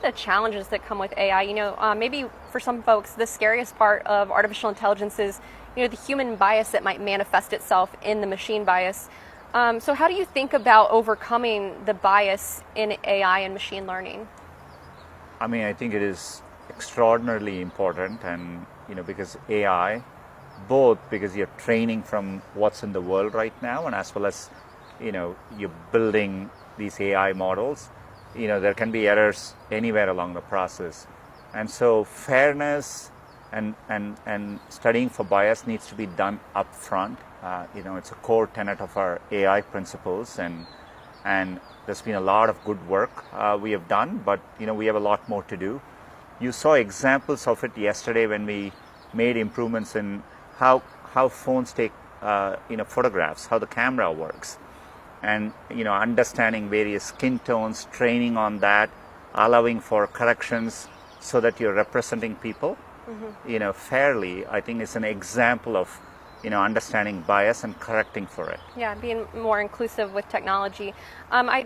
The challenges that come with AI, maybe for some folks, the scariest part of artificial intelligence is, the human bias that might manifest itself in the machine bias. So how do you think about overcoming the bias in AI and machine learning? I mean, I think it is extraordinarily important, and because AI, both because you're training from what's in the world right now, and as well as you're building these AI models, there can be errors anywhere along the process, and so fairness and studying for bias needs to be done up front. It's a core tenet of our AI principles, and there's been a lot of good work we have done, but we have a lot more to do. You saw examples of it yesterday when we made improvements in how phones take photographs, how the camera works, and understanding various skin tones, training on that, allowing for corrections so that you're representing people fairly. I think is an example of understanding bias and correcting for it. Yeah, being more inclusive with technology. I